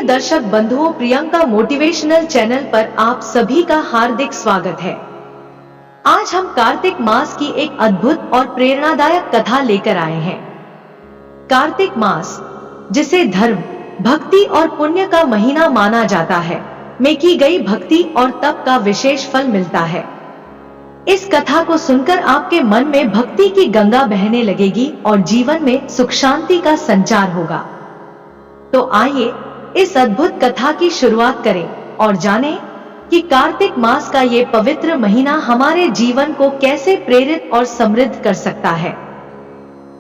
प्रिय दर्शक बंधुओं, प्रियंका मोटिवेशनल चैनल पर आप सभी का हार्दिक स्वागत है। आज हम कार्तिक मास की एक अद्भुत और प्रेरणादायक कथा लेकर आए हैं। कार्तिक मास, जिसे धर्म, भक्ति और पुण्य का महीना माना जाता है, में की गई भक्ति और तप का विशेष फल मिलता है। इस कथा को सुनकर आपके मन में भक्ति की गंगा बहने लगेगी और जीवन में सुख शांति का संचार होगा। तो आइए इस अद्भुत कथा की शुरुआत करें और जानें कि कार्तिक मास का ये पवित्र महीना हमारे जीवन को कैसे प्रेरित और समृद्ध कर सकता है।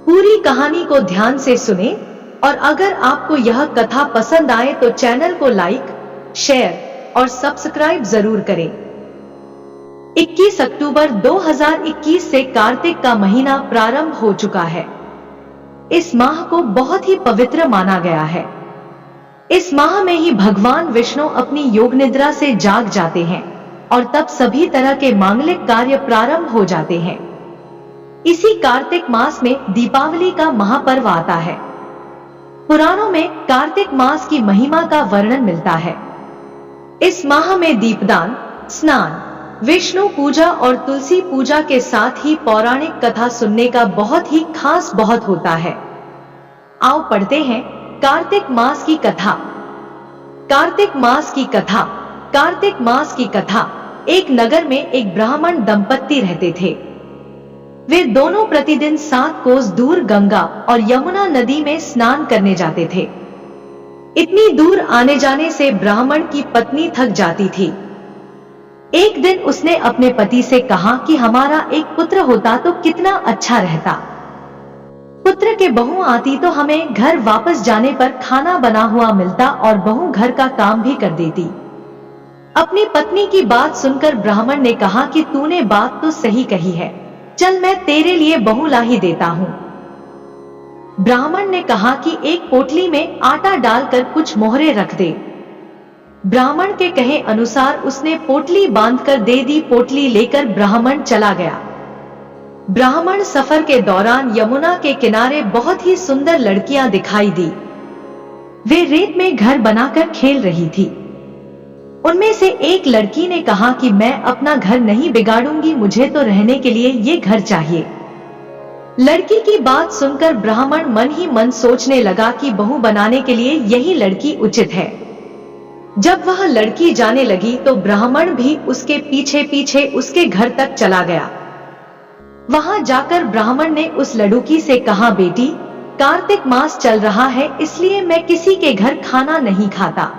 पूरी कहानी को ध्यान से सुनें और अगर आपको यह कथा पसंद आए तो चैनल को लाइक, शेयर और सब्सक्राइब जरूर करें। 21 अक्टूबर 2021 से कार्तिक का महीना प्रारंभ हो चुका है। इस माह को बहुत ही पवित्र माना गया है। इस माह में ही भगवान विष्णु अपनी योग निद्रा से जाग जाते हैं और तब सभी तरह के मांगलिक कार्य प्रारंभ हो जाते हैं। इसी कार्तिक मास में दीपावली का महापर्व आता है। पुराणों में कार्तिक मास की महिमा का वर्णन मिलता है। इस माह में दीपदान, स्नान, विष्णु पूजा और तुलसी पूजा के साथ ही पौराणिक कथा सुनने का बहुत ही खास बहुत होता है। आओ पढ़ते हैं कार्तिक मास की कथा। कार्तिक मास की कथा। कार्तिक मास की कथा। एक नगर में एक ब्राह्मण दंपत्ति रहते थे। वे दोनों प्रतिदिन 7 कोस दूर गंगा और यमुना नदी में स्नान करने जाते थे। इतनी दूर आने जाने से ब्राह्मण की पत्नी थक जाती थी। एक दिन उसने अपने पति से कहा कि हमारा एक पुत्र होता तो कितना अच्छा रहता। पुत्र के बहू आती तो हमें घर वापस जाने पर खाना बना हुआ मिलता और बहू घर का काम भी कर देती। अपनी पत्नी की बात सुनकर ब्राह्मण ने कहा कि तूने बात तो सही कही है, चल मैं तेरे लिए बहू ला ही देता हूँ। ब्राह्मण ने कहा कि एक पोटली में आटा डालकर कुछ मोहरे रख दे। ब्राह्मण के कहे अनुसार उसने पोटली बांधकर दे दी। पोटली लेकर ब्राह्मण चला गया। ब्राह्मण सफर के दौरान यमुना के किनारे बहुत ही सुंदर लड़कियां दिखाई दी। वे रेत में घर बनाकर खेल रही थी। उनमें से एक लड़की ने कहा कि मैं अपना घर नहीं बिगाड़ूंगी, मुझे तो रहने के लिए ये घर चाहिए। लड़की की बात सुनकर ब्राह्मण मन ही मन सोचने लगा कि बहू बनाने के लिए यही लड़की उचित है। जब वह लड़की जाने लगी तो ब्राह्मण भी उसके पीछे पीछे उसके घर तक चला गया। वहां जाकर ब्राह्मण ने उस लड़की से कहा, बेटी, कार्तिक मास चल रहा है इसलिए मैं किसी के घर खाना नहीं खाता।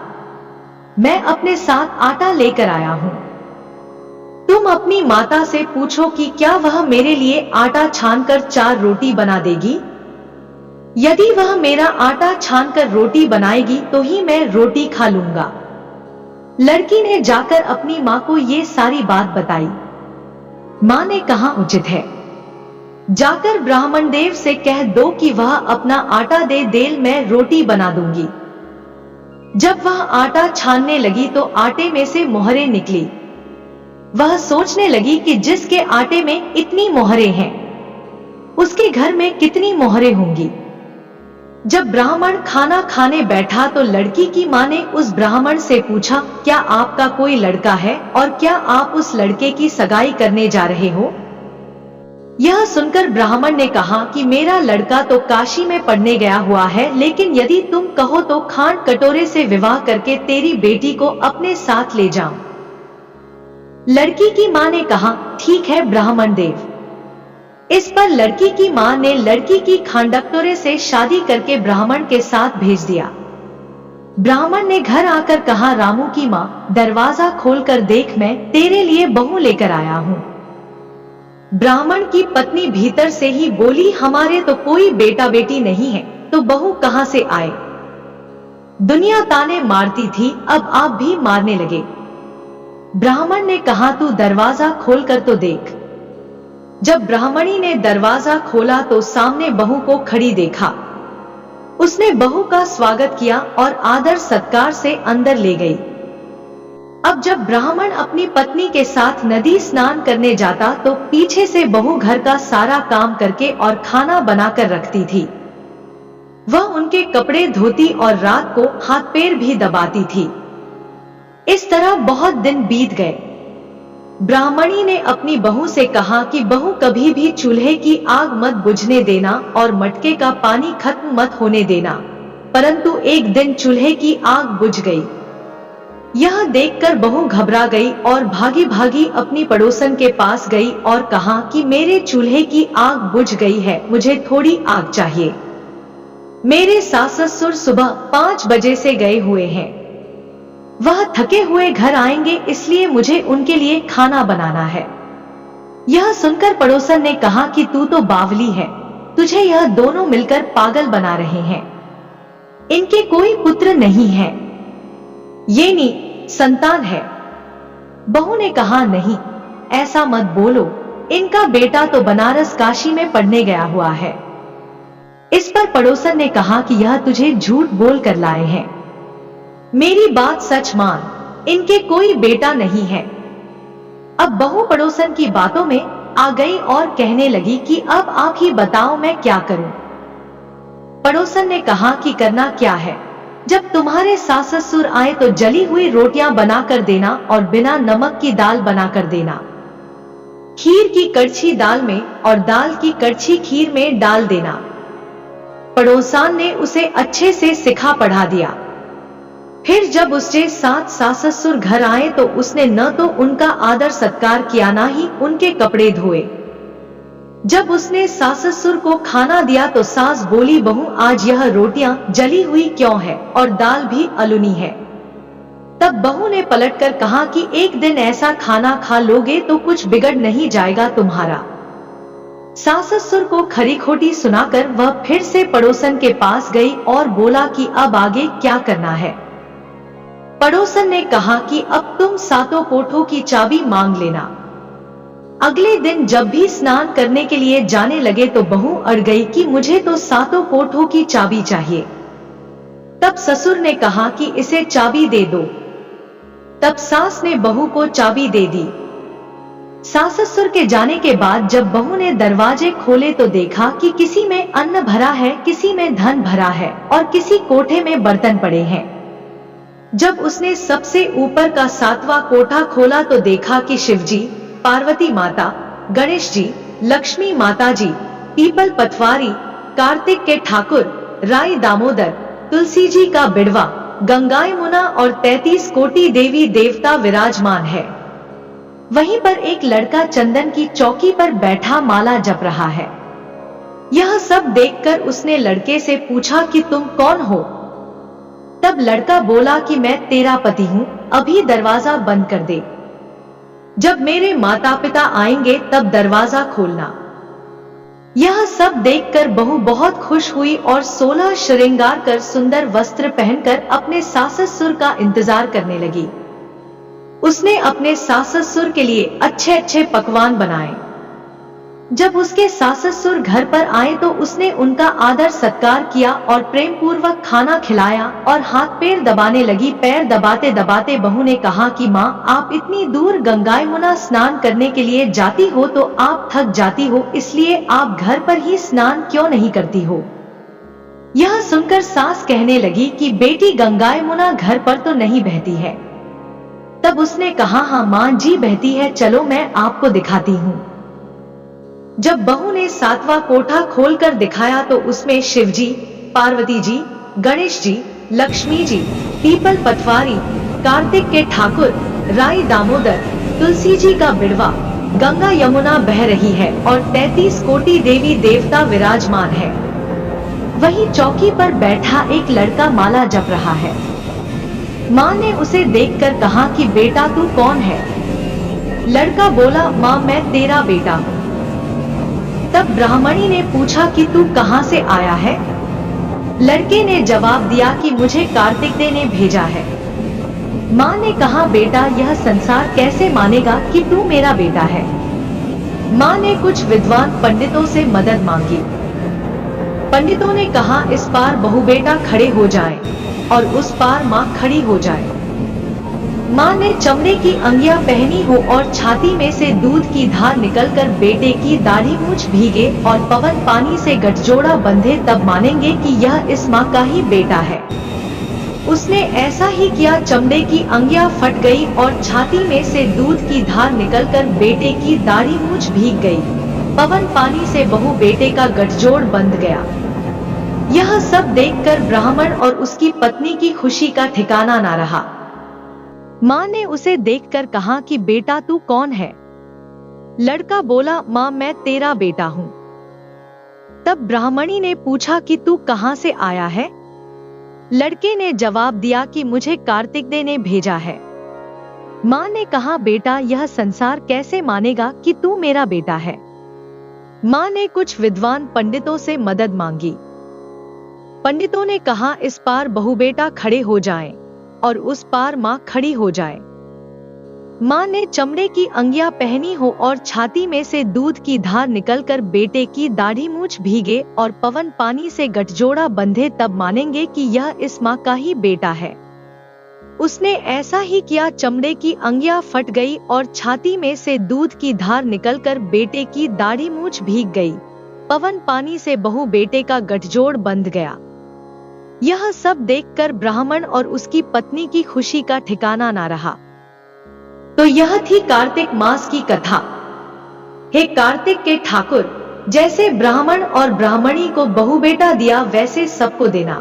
मैं अपने साथ आटा लेकर आया हूं। तुम अपनी माता से पूछो कि क्या वह मेरे लिए आटा छानकर 4 रोटी बना देगी। यदि वह मेरा आटा छानकर रोटी बनाएगी तो ही मैं रोटी खा लूंगा। लड़की ने जाकर अपनी माँ को ये सारी बात बताई। माँ ने कहा, उचित है, जाकर ब्राह्मण देव से कह दो कि वह अपना आटा दे दे, मैं रोटी बना दूंगी। जब वह आटा छानने लगी तो आटे में से मोहरे निकली। वह सोचने लगी कि जिसके आटे में इतनी मोहरे हैं, उसके घर में कितनी मोहरे होंगी। जब ब्राह्मण खाना खाने बैठा तो लड़की की मां ने उस ब्राह्मण से पूछा, क्या आपका कोई लड़का है और क्या आप उस लड़के की सगाई करने जा रहे हो। यह सुनकर ब्राह्मण ने कहा कि मेरा लड़का तो काशी में पढ़ने गया हुआ है, लेकिन यदि तुम कहो तो खांड कटोरे से विवाह करके तेरी बेटी को अपने साथ ले जाऊं। लड़की की मां ने कहा, ठीक है ब्राह्मण देव। इस पर लड़की की मां ने लड़की की खांडकटोरे से शादी करके ब्राह्मण के साथ भेज दिया। ब्राह्मण ने घर आकर कहा, रामू की मां, दरवाजा खोलकर देख, मैं तेरे लिए बहू लेकर आया हूं। ब्राह्मण की पत्नी भीतर से ही बोली, हमारे तो कोई बेटा बेटी नहीं है, तो बहू कहां से आए। दुनिया ताने मारती थी, अब आप भी मारने लगे। ब्राह्मण ने कहा, तू दरवाजा खोलकर तो देख। जब ब्राह्मणी ने दरवाजा खोला तो सामने बहू को खड़ी देखा। उसने बहू का स्वागत किया और आदर सत्कार से अंदर ले गई। अब जब ब्राह्मण अपनी पत्नी के साथ नदी स्नान करने जाता तो पीछे से बहू घर का सारा काम करके और खाना बनाकर रखती थी। वह उनके कपड़े धोती और रात को हाथ पैर भी दबाती थी। इस तरह बहुत दिन बीत गए। ब्राह्मणी ने अपनी बहू से कहा कि बहू कभी भी चूल्हे की आग मत बुझने देना और मटके का पानी खत्म मत होने देना। परंतु एक दिन चूल्हे की आग बुझ गई। यह देखकर बहू घबरा गई और भागी भागी अपनी पड़ोसन के पास गई और कहा कि मेरे चूल्हे की आग बुझ गई है, मुझे थोड़ी आग चाहिए। मेरे सास ससुर सुबह 5 बजे से गए हुए हैं। वह थके हुए घर आएंगे, इसलिए मुझे उनके लिए खाना बनाना है। यह सुनकर पड़ोसन ने कहा कि तू तो बावली है, तुझे यह दोनों मिलकर पागल बना रहे हैं। इनके कोई पुत्र नहीं है, ये नी संतान है। बहू ने कहा नहीं, ऐसा मत बोलो, इनका बेटा तो बनारस काशी में पढ़ने गया हुआ है। इस पर पड़ोसन ने कहा कि यह तुझे झूठ बोल कर लाए हैं, मेरी बात सच मान, इनके कोई बेटा नहीं है। अब बहू पड़ोसन की बातों में आ गई और कहने लगी कि अब आप ही बताओ मैं क्या करूं। पड़ोसन ने कहा कि करना क्या है, जब तुम्हारे सास ससुर आए तो जली हुई रोटियां बना कर देना और बिना नमक की दाल बना कर देना। खीर की कड़छी दाल में और दाल की कड़छी खीर में डाल देना। पड़ोसान ने उसे अच्छे से सिखा पढ़ा दिया। फिर जब उसके साथ सास ससुर घर आए तो उसने न तो उनका आदर सत्कार किया, ना ही उनके कपड़े धोए। जब उसने सास ससुर को खाना दिया तो सास बोली, बहू आज यह रोटियां जली हुई क्यों है और दाल भी अलुनी है। तब बहू ने पलटकर कहा कि एक दिन ऐसा खाना खा लोगे तो कुछ बिगड़ नहीं जाएगा तुम्हारा। सास ससुर को खरी खोटी सुनाकर वह फिर से पड़ोसन के पास गई और बोला कि अब आगे क्या करना है। पड़ोसन ने कहा कि अब तुम सातों कोठों की चाबी मांग लेना। अगले दिन जब भी स्नान करने के लिए जाने लगे तो बहू अड़ गई कि मुझे तो सातों कोठों की चाबी चाहिए। तब ससुर ने कहा कि इसे चाबी दे दो। तब सास ने बहू को चाबी दे दी। सास ससुर के जाने के बाद जब बहू ने दरवाजे खोले तो देखा कि किसी में अन्न भरा है, किसी में धन भरा है और किसी कोठे में बर्तन पड़े हैं। जब उसने सबसे ऊपर का 7वां कोठा खोला तो देखा कि शिवजी, पार्वती माता, गणेश जी, लक्ष्मी माता जी, पीपल पटवारी, कार्तिक के ठाकुर, राई दामोदर, तुलसी जी का बिड़वा, गंगा यमुना और 33 कोटि देवी देवता विराजमान है। वहीं पर एक लड़का चंदन की चौकी पर बैठा माला जप रहा है। यह सब देखकर उसने लड़के से पूछा कि तुम कौन हो। तब लड़का बोला कि मैं तेरा पति हूँ, अभी दरवाजा बंद कर दे। जब मेरे माता पिता आएंगे तब दरवाजा खोलना। यह सब देखकर बहू बहुत खुश हुई और 16 श्रृंगार कर सुंदर वस्त्र पहनकर अपने सास ससुर का इंतजार करने लगी। उसने अपने सास ससुर के लिए अच्छे अच्छे पकवान बनाए। जब उसके सास ससुर घर पर आए तो उसने उनका आदर सत्कार किया और प्रेम पूर्वक खाना खिलाया और हाथ पैर दबाने लगी। पैर दबाते दबाते बहू ने कहा कि माँ, आप इतनी दूर गंगा यमुना स्नान करने के लिए जाती हो तो आप थक जाती हो, इसलिए आप घर पर ही स्नान क्यों नहीं करती हो। यह सुनकर सास कहने लगी कि बेटी, गंगा यमुना घर पर तो नहीं बहती है। तब उसने कहा, हाँ माँ जी बहती है, चलो मैं आपको दिखाती हूँ। जब बहू ने 7वां कोठा खोलकर दिखाया तो उसमें शिवजी, पार्वती जी, गणेश जी, लक्ष्मी जी, पीपल पटवारी, कार्तिक के ठाकुर, राई दामोदर, तुलसी जी का बिड़वा, गंगा यमुना बह रही है और 33 कोटि देवी देवता विराजमान है। वहीं चौकी पर बैठा एक लड़का माला जप रहा है। माँ ने उसे देखकर कहा कि बेटा तू कौन है। लड़का बोला, माँ मैं तेरा बेटा हूँ। तब ब्राह्मणी ने पूछा कि तू कहाँ से आया है। लड़के ने जवाब दिया कि मुझे कार्तिक ने भेजा है। माँ ने कहा, बेटा यह संसार कैसे मानेगा कि तू मेरा बेटा है। माँ ने कुछ विद्वान पंडितों से मदद मांगी। पंडितों ने कहा, इस पार बहू बेटा खड़े हो जाएं और उस पार माँ खड़ी हो जाए। माँ ने चमड़े की अंगिया पहनी हो और छाती में से दूध की धार निकलकर बेटे की दाढ़ी मूंछ भीगे और पवन पानी से गठजोड़ा बंधे तब मानेंगे कि यह इस माँ का ही बेटा है। उसने ऐसा ही किया। चमड़े की अंगिया फट गई और छाती में से दूध की धार निकलकर बेटे की दाढ़ी मूंछ भीग गई। पवन पानी से बहू बेटे का गठजोड़ बंध गया। यह सब देखकर ब्राह्मण और उसकी पत्नी की खुशी का ठिकाना ना रहा। माँ ने उसे देखकर कहा कि बेटा तू कौन है? लड़का बोला, माँ मैं तेरा बेटा हूँ। तब ब्राह्मणी ने पूछा कि तू कहाँ से आया है? लड़के ने जवाब दिया कि मुझे कार्तिक दे ने भेजा है। माँ ने कहा, बेटा यह संसार कैसे मानेगा कि तू मेरा बेटा है? माँ ने कुछ विद्वान पंडितों से मदद मांगी। पंडितों ने कहा, इस पार बहू बेटा खड़े हो जाएं और उस पार माँ खड़ी हो जाए। माँ ने चमड़े की अंगिया पहनी हो और छाती में से दूध की धार निकलकर बेटे की दाढ़ी मूंछ भीगे और पवन पानी से गठजोड़ा बंधे तब मानेंगे कि यह इस माँ का ही बेटा है। उसने ऐसा ही किया। चमड़े की अंगिया फट गई और छाती में से दूध की धार निकलकर बेटे की दाढ़ी मूंछ भीग गई। पवन पानी से बहू बेटे का गठजोड़ बंध गया। यह सब देखकर ब्राह्मण और उसकी पत्नी की खुशी का ठिकाना ना रहा। तो यह थी कार्तिक मास की कथा। हे कार्तिक के ठाकुर, जैसे ब्राह्मण और ब्राह्मणी को बहू बेटा दिया वैसे सबको देना।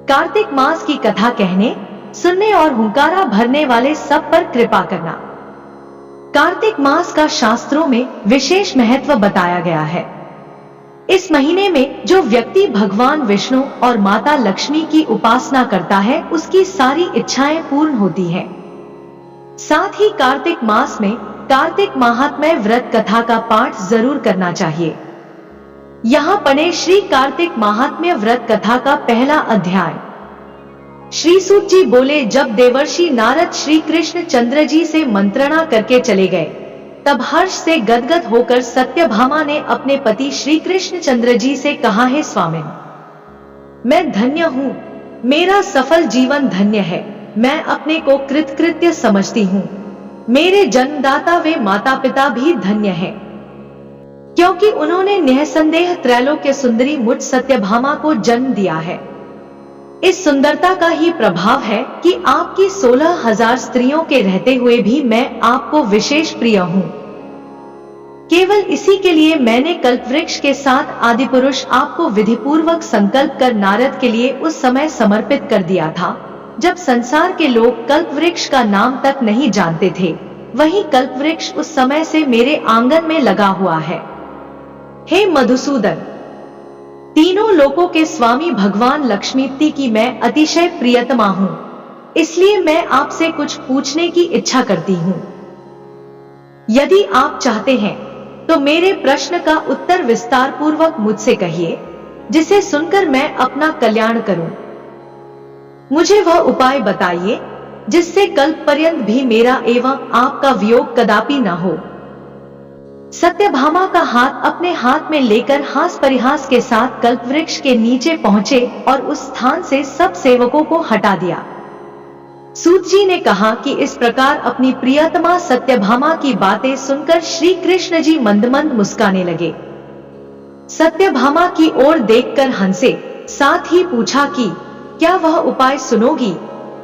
कार्तिक मास की कथा कहने, सुनने और हुंकारा भरने वाले सब पर कृपा करना। कार्तिक मास का शास्त्रों में विशेष महत्व बताया गया है। इस महीने में जो व्यक्ति भगवान विष्णु और माता लक्ष्मी की उपासना करता है उसकी सारी इच्छाएं पूर्ण होती हैं। साथ ही कार्तिक मास में कार्तिक महात्म्य व्रत कथा का पाठ जरूर करना चाहिए। यहाँ पढ़े श्री कार्तिक महात्म्य व्रत कथा का पहला अध्याय। श्री सूत जी बोले, जब देवर्षि नारद श्री कृष्ण चंद्र जी से मंत्रणा करके चले गए तब हर्ष से गदगद होकर सत्यभामा ने अपने पति श्री कृष्ण चंद्र जी से कहा, हे स्वामिन, मैं धन्य हूँ, मेरा सफल जीवन धन्य है। मैं अपने को कृतकृत्य समझती हूँ। मेरे जन्मदाता वे माता पिता भी धन्य हैं, क्योंकि उन्होंने निःसंदेह त्रैलोक्य सुंदरी मुझ सत्यभामा को जन्म दिया है। इस सुंदरता का ही प्रभाव है कि आपकी 16,000 स्त्रियों के रहते हुए भी मैं आपको विशेष प्रिय हूँ। केवल इसी के लिए मैंने कल्पवृक्ष के साथ आदिपुरुष आपको विधिपूर्वक संकल्प कर नारद के लिए उस समय समर्पित कर दिया था जब संसार के लोग कल्पवृक्ष का नाम तक नहीं जानते थे। वही कल्पवृक्ष उस समय से मेरे आंगन में लगा हुआ है। हे मधुसूदन, तीनों लोकों के स्वामी भगवान लक्ष्मीपति की मैं अतिशय प्रियतमा हूँ, इसलिए मैं आपसे कुछ पूछने की इच्छा करती हूँ। यदि आप चाहते हैं तो मेरे प्रश्न का उत्तर विस्तार पूर्वक मुझसे कहिए, जिसे सुनकर मैं अपना कल्याण करूं। मुझे वह उपाय बताइए जिससे कल्प पर्यंत भी मेरा एवं आपका वियोग कदापि न हो। सत्यभामा का हाथ अपने हाथ में लेकर हास परिहास के साथ कल्पवृक्ष के नीचे पहुंचे और उस स्थान से सब सेवकों को हटा दिया। सूत जी ने कहा कि इस प्रकार अपनी प्रियतमा सत्यभामा की बातें सुनकर श्री कृष्ण जी मंद मंद मुस्काने लगे। सत्यभामा की ओर देखकर हंसे, साथ ही पूछा कि क्या वह उपाय सुनोगी?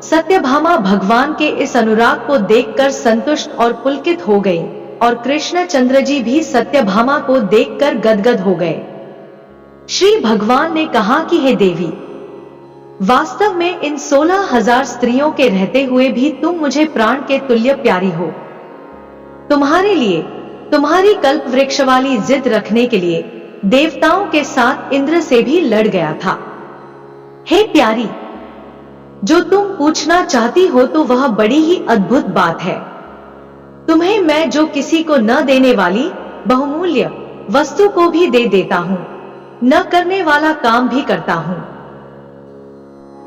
सत्यभामा भगवान के इस अनुराग को देखकर संतुष्ट और पुलकित हो गई और कृष्णचंद्र जी भी सत्यभामा को देखकर गदगद हो गए। श्री भगवान ने कहा कि हे देवी, वास्तव में इन 16,000 स्त्रियों के रहते हुए भी तुम मुझे प्राण के तुल्य प्यारी हो। तुम्हारे लिए, तुम्हारी कल्प वृक्ष वाली जिद रखने के लिए देवताओं के साथ इंद्र से भी लड़ गया था। हे प्यारी, जो तुम पूछना चाहती हो तो वह बड़ी ही अद्भुत बात है। तुम्हें मैं जो किसी को न देने वाली बहुमूल्य वस्तु को भी दे देता हूँ, न करने वाला काम भी करता हूँ,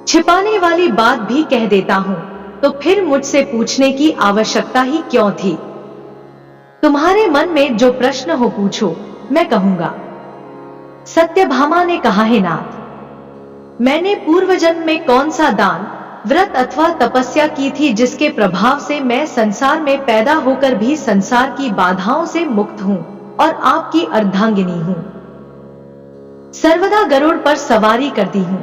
छिपाने वाली बात भी कह देता हूँ, तो फिर मुझसे पूछने की आवश्यकता ही क्यों थी? तुम्हारे मन में जो प्रश्न हो पूछो, मैं कहूंगा। सत्यभामा ने कहा, हे नाथ, मैंने पूर्व जन्म में कौन सा दान, व्रत अथवा तपस्या की थी, जिसके प्रभाव से मैं संसार में पैदा होकर भी संसार की बाधाओं से मुक्त हूँ और आपकी अर्धांगिनी हूँ। सर्वदा गरुड़ पर सवारी करती हूँ।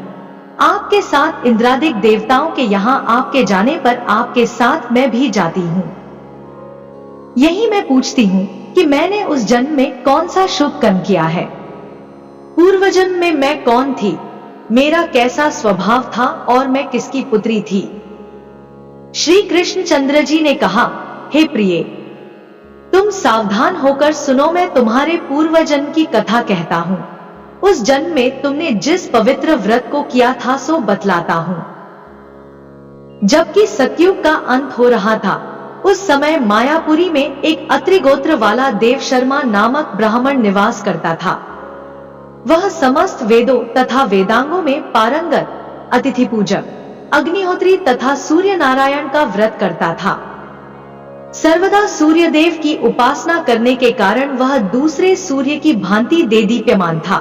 आपके साथ इंद्रादिक देवताओं के यहाँ आपके जाने पर आपके साथ मैं भी जाती हूँ। यही मैं पूछती हूँ कि मैंने उस जन्म में कौन सा शुभ कर्म किया है। पूर्व जन्म में मैं कौन थी, मेरा कैसा स्वभाव था और मैं किसकी पुत्री थी। श्री कृष्णचंद्र जी ने कहा, हे प्रिय, तुम सावधान होकर सुनो, मैं तुम्हारे पूर्व जन्म की कथा कहता हूँ। उस जन्म में तुमने जिस पवित्र व्रत को किया था सो बतलाता हूँ। जबकि सतयुग का अंत हो रहा था, उस समय मायापुरी में एक अत्रि गोत्र वाला देव शर्मा नामक ब्राह्मण निवास करता था। वह समस्त वेदों तथा वेदांगों में पारंगत, अतिथि पूजक, अग्निहोत्री तथा सूर्य नारायण का व्रत करता था। सर्वदा सूर्य देव की उपासना करने के कारण वह दूसरे सूर्य की भांति देदीप्यमान था।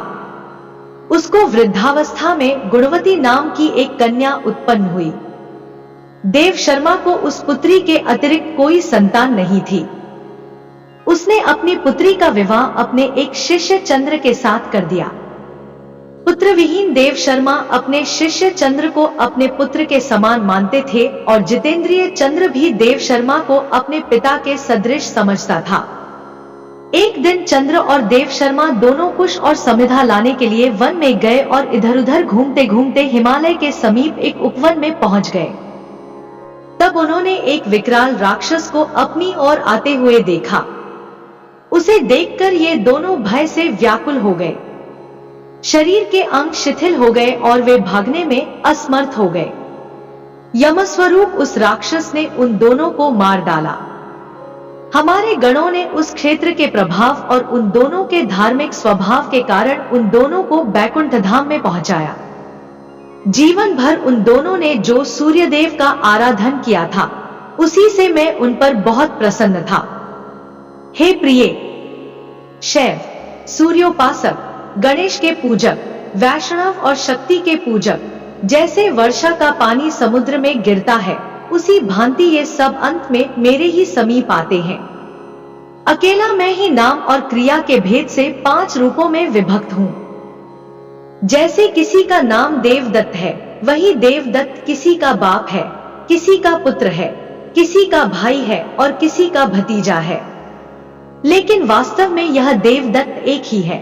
उसको वृद्धावस्था में गुणवती नाम की एक कन्या उत्पन्न हुई। देव शर्मा को उस पुत्री के अतिरिक्त कोई संतान नहीं थी। उसने अपनी पुत्री का विवाह अपने एक शिष्य चंद्र के साथ कर दिया। पुत्र विहीन देव शर्मा अपने शिष्य चंद्र को अपने पुत्र के समान मानते थे और जितेंद्रिय चंद्र भी देव शर्मा को अपने पिता के सदृश समझता था। एक दिन चंद्र और देव शर्मा दोनों कुश और समिधा लाने के लिए वन में गए और इधर उधर घूमते घूमते हिमालय के समीप एक उपवन में पहुंच गए। तब उन्होंने एक विकराल राक्षस को अपनी ओर आते हुए देखा। उसे देखकर ये दोनों भय से व्याकुल हो गए। शरीर के अंग शिथिल हो गए और वे भागने में असमर्थ हो गए। यमस्वरूप उस राक्षस ने उन दोनों को मार डाला। हमारे गणों ने उस क्षेत्र के प्रभाव और उन दोनों के धार्मिक स्वभाव के कारण उन दोनों को बैकुंठ धाम में पहुंचाया। जीवन भर उन दोनों ने जो सूर्यदेव का आराधन किया था, उसी से मैं उन पर बहुत प्रसन्न था। हे प्रिय, शैव, सूर्योपासक, गणेश के पूजक, वैष्णव और शक्ति के पूजक, जैसे वर्षा का पानी समुद्र में गिरता है, उसी भांति ये सब अंत में मेरे ही समीप आते हैं। अकेला मैं ही नाम और क्रिया के भेद से 5 रूपों में विभक्त हूँ। जैसे किसी का नाम देवदत्त है, वही देवदत्त किसी का बाप है, किसी का पुत्र है, किसी का भाई है और किसी का भतीजा है। लेकिन वास्तव में यह देवदत्त एक ही है।